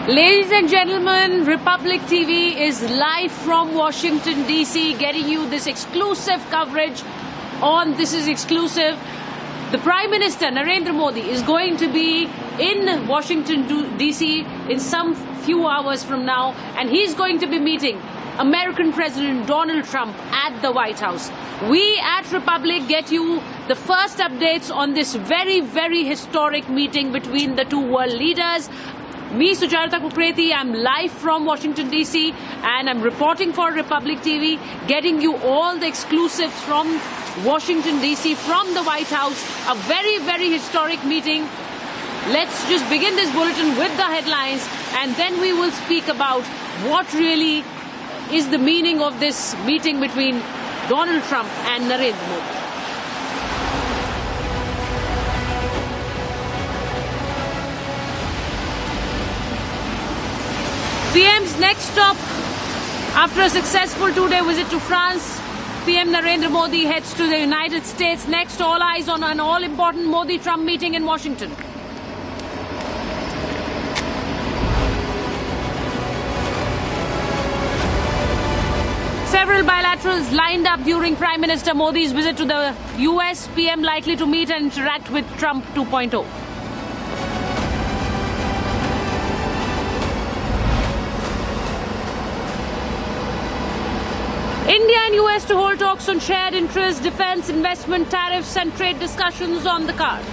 Ladies and gentlemen, Republic TV is live from Washington, D.C., getting you this exclusive coverage on This is Exclusive. The Prime Minister, Narendra Modi, is going to be in Washington, D.C. in some few hours from now, and he's going to be meeting American President Donald Trump at the White House. We at Republic get you the first updates on this very, very historic meeting between the two world leaders. Me, Sucharita Kukreti, I'm live from Washington, D.C. and I'm reporting for Republic TV, getting you all the exclusives from Washington, D.C., from the White House. A very, very historic meeting. Let's just begin this bulletin with the headlines, and then we will speak about what really is the meaning of this meeting between Donald Trump and Narendra Modi. PM's next stop after a successful two-day visit to France, PM Narendra Modi heads to the United States. Next, all eyes on an all-important Modi-Trump meeting in Washington. Several bilaterals lined up during Prime Minister Modi's visit to the US. PM likely to meet and interact with Trump 2.0. India and US to hold talks on shared interests, defense, investment, tariffs and trade discussions on the card.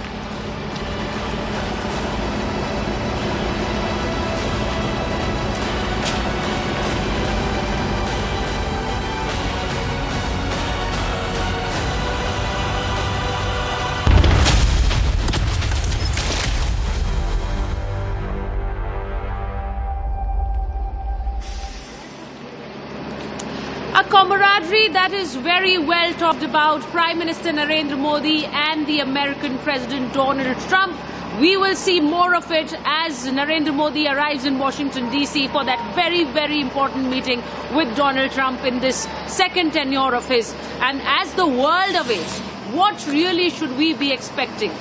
A camaraderie that is very well talked about, Prime Minister Narendra Modi and the American President Donald Trump. We will see more of it as Narendra Modi arrives in Washington, D.C. for that very, very important meeting with Donald Trump in this second tenure of his. And as the world awaits, what really should we be expecting?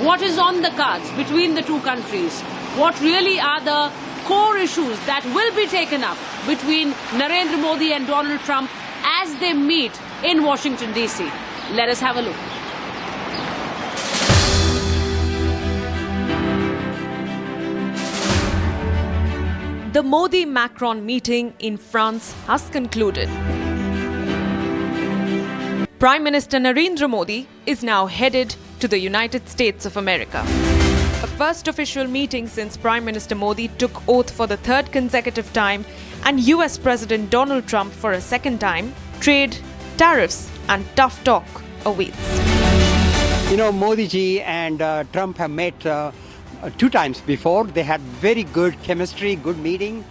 What is on the cards between the two countries? What really are the core issues that will be taken up between Narendra Modi and Donald Trump as they meet in Washington, D.C.? Let us have a look. The Modi-Macron meeting in France has concluded. Prime Minister Narendra Modi is now headed to the United States of America. A first official meeting since Prime Minister Modi took oath for the third consecutive time, and US President Donald Trump for a second time. Trade, tariffs and tough talk awaits. You know, Modi ji and Trump have met 2 times before. They had very good chemistry, good meeting.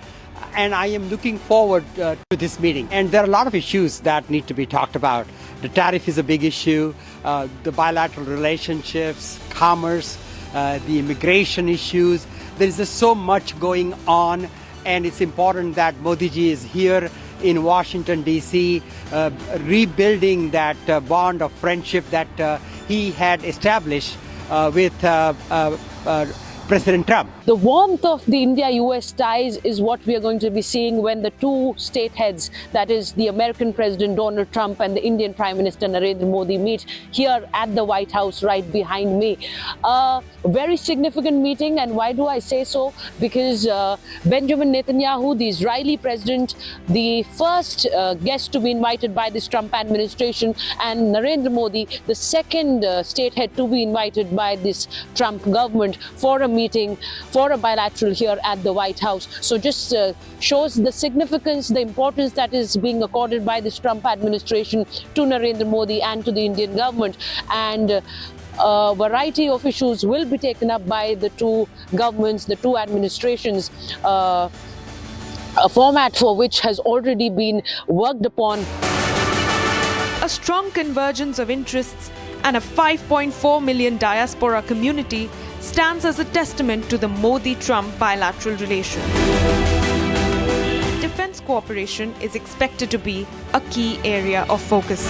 And I am looking forward to this meeting. And there are a lot of issues that need to be talked about. The tariff is a big issue, the bilateral relationships, commerce, the immigration issues. There is just so much going on, and it's important that Modi ji is here in Washington, D.C., rebuilding that bond of friendship that he had established with President Trump. The warmth of the India-US ties is what we are going to be seeing when the two state heads, that is the American President Donald Trump and the Indian Prime Minister Narendra Modi, meet here at the White House right behind me. A very significant meeting, and why do I say so? Because Benjamin Netanyahu, the Israeli president, the first guest to be invited by this Trump administration, and Narendra Modi, the second state head to be invited by this Trump government for a meeting, for a bilateral here at the White House. So just shows the significance, the importance that is being accorded by this Trump administration to Narendra Modi and to the Indian government. And a variety of issues will be taken up by the two governments, the two administrations, a format for which has already been worked upon. A strong convergence of interests and a 5.4 million diaspora community stands as a testament to the Modi-Trump bilateral relation. Defense cooperation is expected to be a key area of focus.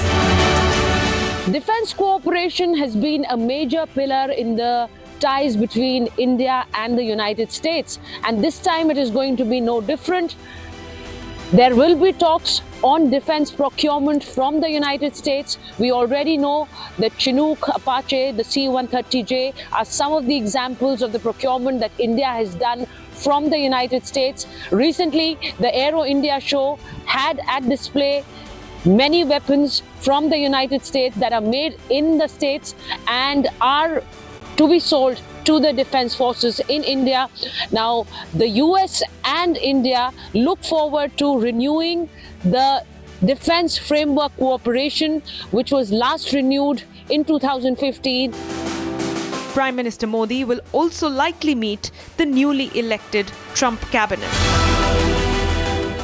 Defense cooperation has been a major pillar in the ties between India and the United States. And this time it is going to be no different. There will be talks on defense procurement from the United States. We already know that Chinook, Apache, the C-130J are some of the examples of the procurement that India has done from the United States. Recently, the Aero India show had at display many weapons from the United States that are made in the States and are to be sold to the defense forces in India. Now, the US and India look forward to renewing the defense framework cooperation, which was last renewed in 2015. Prime Minister Modi will also likely meet the newly elected Trump cabinet.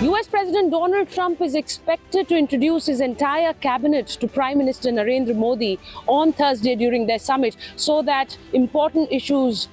US President Donald Trump is expected to introduce his entire cabinet to Prime Minister Narendra Modi on Thursday during their summit so that important issues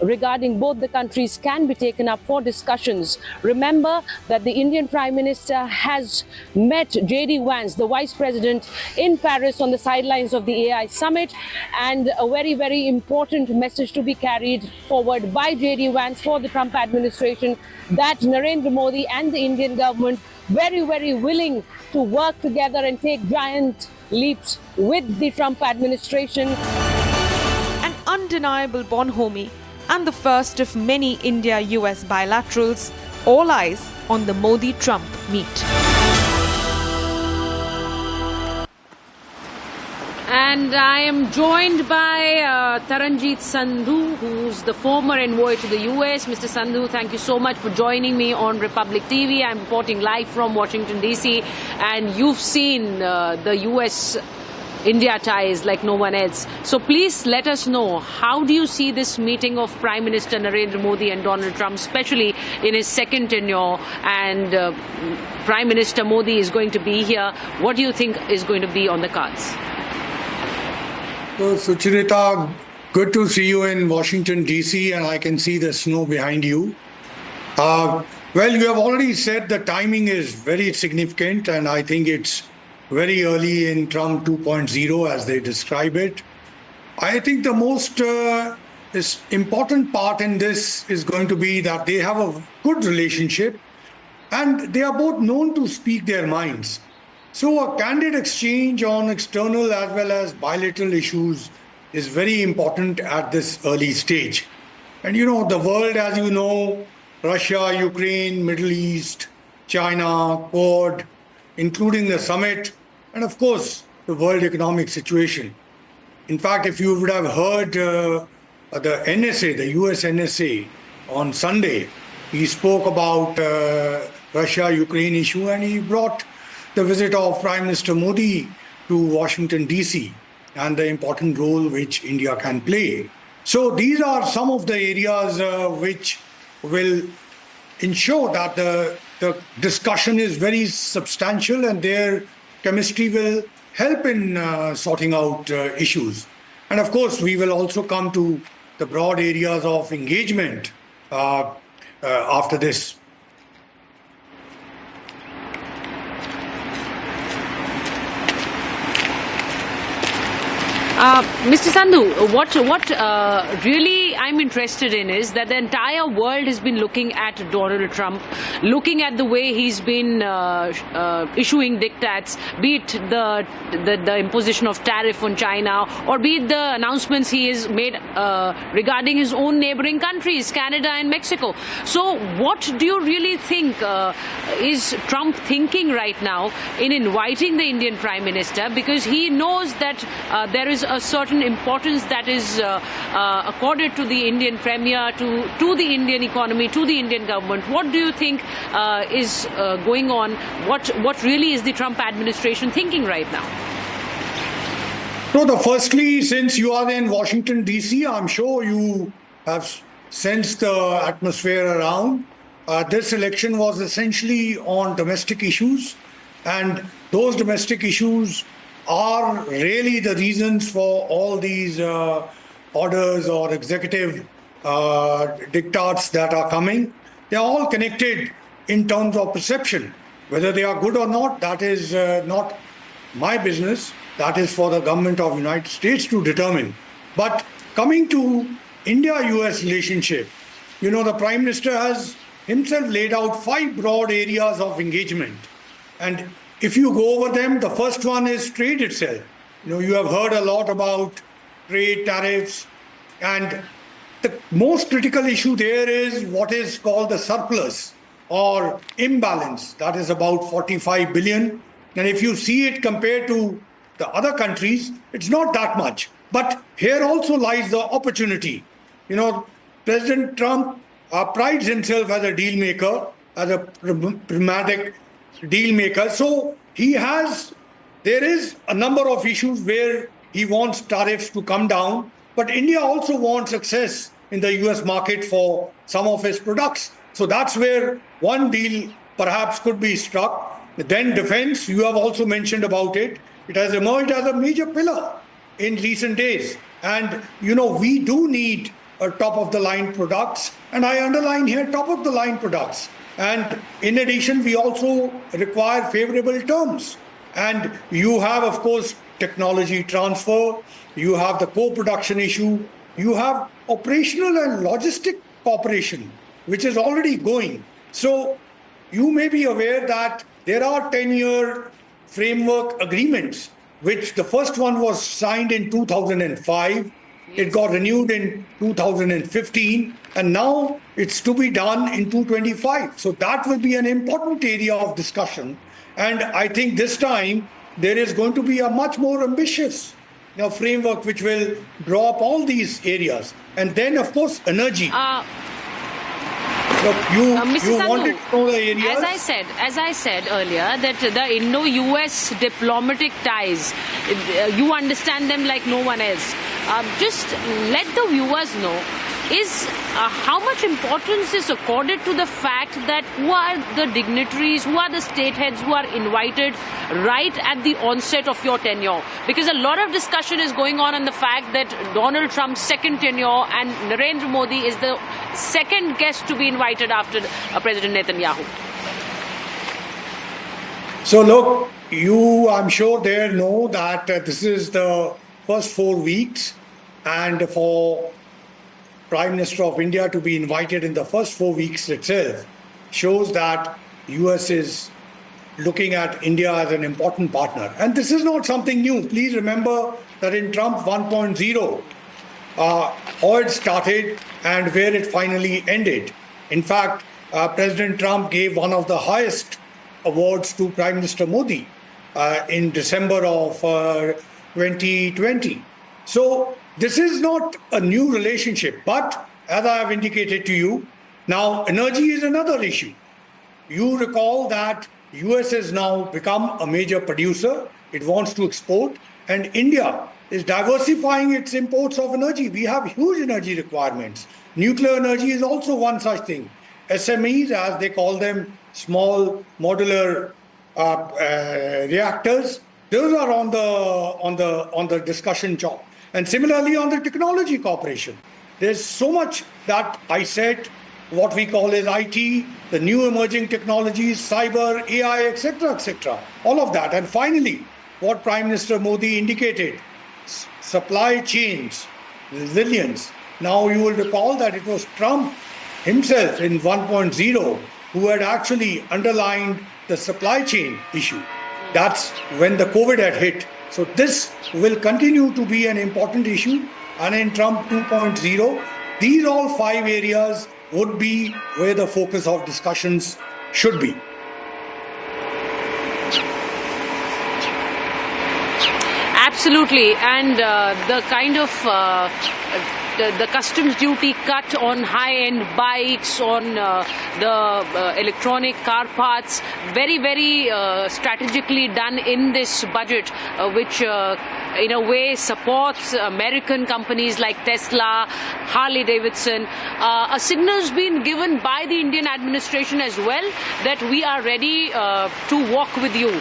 regarding both the countries can be taken up for discussions. Remember that the Indian Prime Minister has met J.D. Vance, the Vice President, in Paris on the sidelines of the AI Summit, and a very, very important message to be carried forward by J.D. Vance for the Trump administration that Narendra Modi and the Indian government very, very willing to work together and take giant leaps with the Trump administration. An undeniable bonhomie and the first of many India-US bilaterals, all eyes on the Modi-Trump meet. And I am joined by Taranjeet Sandhu, who's the former envoy to the US. Mr. Sandhu, thank you so much for joining me on Republic TV. I'm reporting live from Washington, D.C. And you've seen the US India ties like no one else. So please let us know, how do you see this meeting of Prime Minister Narendra Modi and Donald Trump, especially in his second tenure, and Prime Minister Modi is going to be here. What do you think is going to be on the cards? So, Sucharita, good to see you in Washington, D.C., and I can see the snow behind you. Well, you have already said the timing is very significant, and I think it's very early in Trump 2.0, as they describe it. I think the most important part in this is going to be that they have a good relationship and they are both known to speak their minds. So a candid exchange on external as well as bilateral issues is very important at this early stage. And you know, the world, as you know, Russia, Ukraine, Middle East, China, Quad, including the summit, and of course, the world economic situation. In fact, if you would have heard the NSA, the US NSA, on Sunday, he spoke about Russia-Ukraine issue, and he brought the visit of Prime Minister Modi to Washington, D.C., and the important role which India can play. So these are some of the areas which will ensure that the discussion is very substantial and their chemistry will help in sorting out issues. And of course, we will also come to the broad areas of engagement after this. Mr. Sandhu, what really I'm interested in is that the entire world has been looking at Donald Trump, looking at the way he's been issuing diktats, be it the imposition of tariff on China, or be it the announcements he has made regarding his own neighboring countries, Canada and Mexico. So what do you really think is Trump thinking right now in inviting the Indian Prime Minister? Because he knows that there is a certain importance that is accorded to the Indian Premier, to the Indian economy, to the Indian government. What do you think is going on? What really is the Trump administration thinking right now? So, firstly, since you are in Washington, D.C., I'm sure you have sensed the atmosphere around. This election was essentially on domestic issues, and those domestic issues are really the reasons for all these orders or executive diktats that are coming. They are all connected in terms of perception. Whether they are good or not, that is not my business. That is for the government of the United States to determine. But coming to India-US relationship, the Prime Minister has himself laid out 5 broad areas of engagement. And if you go over them, the first one is trade itself. You have heard a lot about trade tariffs, and the most critical issue there is what is called the surplus or imbalance. That is about 45 billion. And if you see it compared to the other countries, it's not that much. But here also lies the opportunity. President Trump prides himself as a deal maker, as a pragmatic deal maker. So there is a number of issues where he wants tariffs to come down, but India also wants access in the US market for some of its products. So that's where one deal perhaps could be struck. Then defense, you have also mentioned about it. It has emerged as a major pillar in recent days. And, we do need top-of-the-line products. And I underline here top-of-the-line products. And in addition, we also require favorable terms. And you have, of course, technology transfer. You have the co-production issue. You have operational and logistic cooperation, which is already going. So you may be aware that there are 10-year framework agreements, which the first one was signed in 2005. It got renewed in 2015, and now it's to be done in 2025. So that will be an important area of discussion. And I think this time there is going to be a much more ambitious framework which will draw up all these areas. And then, of course, energy. Look, you wanted to know the areas. As I said earlier, that the Indo-US diplomatic ties, you understand them like no one else. Just let the viewers know, how much importance is accorded to the fact that who are the dignitaries, who are the state heads who are invited right at the onset of your tenure? Because a lot of discussion is going on the fact that Donald Trump's second tenure and Narendra Modi is the second guest to be invited after President Netanyahu. So look, I'm sure there know that this is the first 4 weeks, and for Prime Minister of India to be invited in the first 4 weeks itself shows that US is looking at India as an important partner. And this is not something new. Please remember that in Trump 1.0, how it started and where it finally ended. In fact, President Trump gave one of the highest awards to Prime Minister Modi in December of 2020. So this is not a new relationship, but as I have indicated to you, now energy is another issue. You recall that US has now become a major producer. It wants to export, and India is diversifying its imports of energy. We have huge energy requirements. Nuclear energy is also one such thing. SMEs, as they call them, small modular reactors, those are on the discussion job. And similarly on the technology cooperation, there's so much that I said, what we call as IT, the new emerging technologies, cyber, AI, etc., all of that. And finally, what Prime Minister Modi indicated, supply chains, resilience. Now you will recall that it was Trump himself in 1.0 who had actually underlined the supply chain issue. That's when the COVID had hit. So this will continue to be an important issue. And in Trump 2.0, these all 5 areas would be where the focus of discussions should be. Absolutely. And the kind of the customs duty cut on high-end bikes, on the electronic car parts, very, very strategically done in this budget, which in a way supports American companies like Tesla, Harley Davidson. A signal has been given by the Indian administration as well that we are ready to walk with you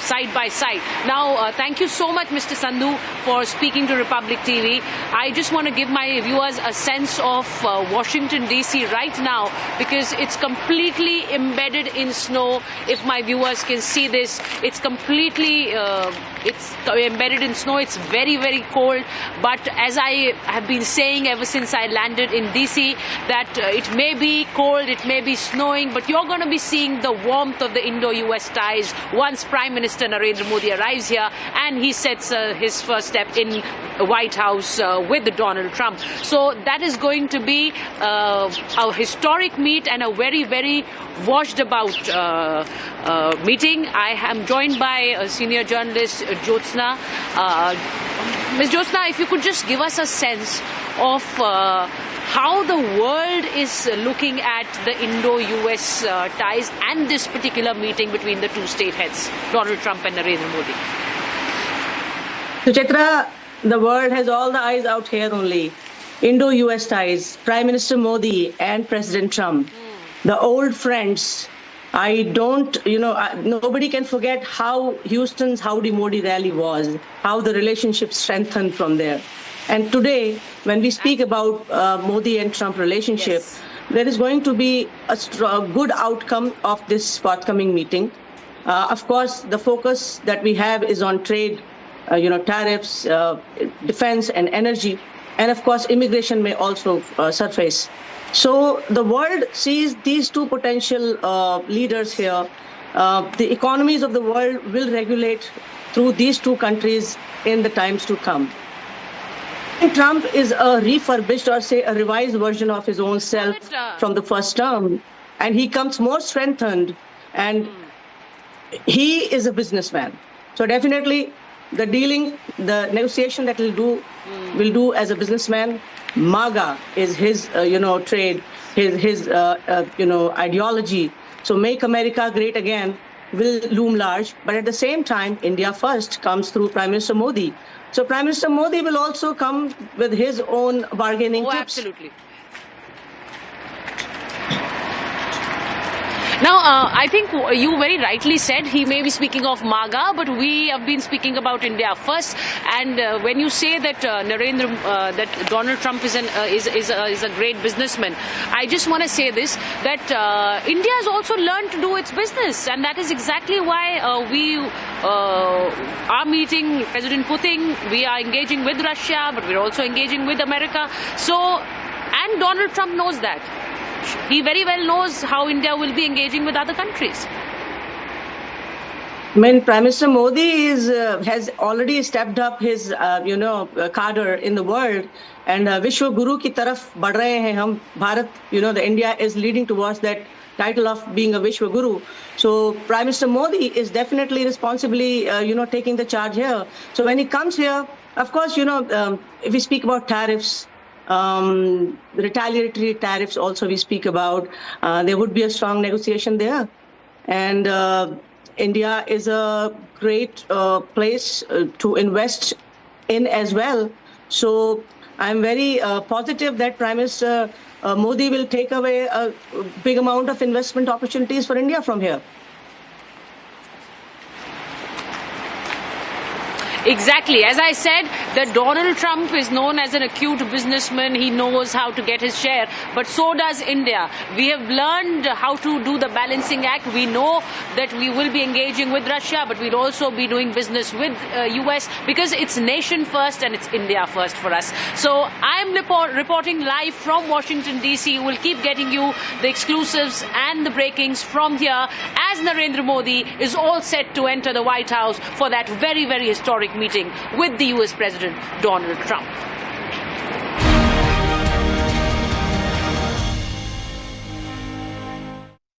side by side. Now, thank you so much, Mr. Sandhu, for speaking to Republic TV. I just want to give my viewers a sense of Washington, D.C. right now, because it's completely embedded in snow. If my viewers can see this, it's completely it's embedded covered in snow. It's very, very cold. But as I have been saying ever since I landed in DC, that it may be cold, it may be snowing, but you're going to be seeing the warmth of the Indo-US ties once Prime Minister Narendra Modi arrives here and he sets his first step in White House with Donald Trump. So that is going to be a historic meet and a very, very washed about meeting. I am joined by senior journalist Jyotsna. Ms. Jyotsna, if you could just give us a sense of how the world is looking at the Indo-US ties and this particular meeting between the two state heads, Donald Trump and Narendra Modi. Suchitra, the world has all the eyes out here only. Indo-US ties, Prime Minister Modi and President Trump, the old friends. I don't, nobody can forget how Houston's Howdy Modi rally was, how the relationship strengthened from there. And today, when we speak about Modi and Trump relationship, there is going to be a good outcome of this forthcoming meeting. Of course, the focus that we have is on trade, tariffs, defense and energy. And of course, immigration may also surface. So the world sees these two potential leaders here. The economies of the world will regulate through these two countries in the times to come. Trump is a refurbished or say a revised version of his own self from the first term, and he comes more strengthened, and he is a businessman. So definitely the negotiation that he'll will do as a businessman. MAGA is his, trade, his ideology. So make America great again will loom large. But at the same time, India first comes through Prime Minister Modi. So Prime Minister Modi will also come with his own bargaining tips. Absolutely. Now, I think you very rightly said he may be speaking of MAGA, but we have been speaking about India first. And when you say that that Donald Trump is a great businessman, I just want to say this, that India has also learned to do its business, and that is exactly why we are meeting President Putin. We are engaging with Russia, but we're also engaging with America. So, and Donald Trump knows that. He very well knows how India will be engaging with other countries. I mean, Prime Minister Modi has already stepped up his, cadre in the world, and Vishwa Guru ki taraf badh rahe hain hum. Bharat, the India is leading towards that title of being a Vishwa Guru. So Prime Minister Modi is definitely responsibly, taking the charge here. So when he comes here, of course, if we speak about tariffs, retaliatory tariffs also we speak about, there would be a strong negotiation there. And India is a great place to invest in as well. So I'm very positive that Prime Minister Modi will take away a big amount of investment opportunities for India from here. Exactly. As I said, that Donald Trump is known as an acute businessman. He knows how to get his share. But so does India. We have learned how to do the balancing act. We know that we will be engaging with Russia, but we'll also be doing business with US, because it's nation first and it's India first for us. So I'm reporting live from Washington, D.C. We'll keep getting you the exclusives and the breakings from here as Narendra Modi is all set to enter the White House for that very, very historic meeting with the US President Donald Trump.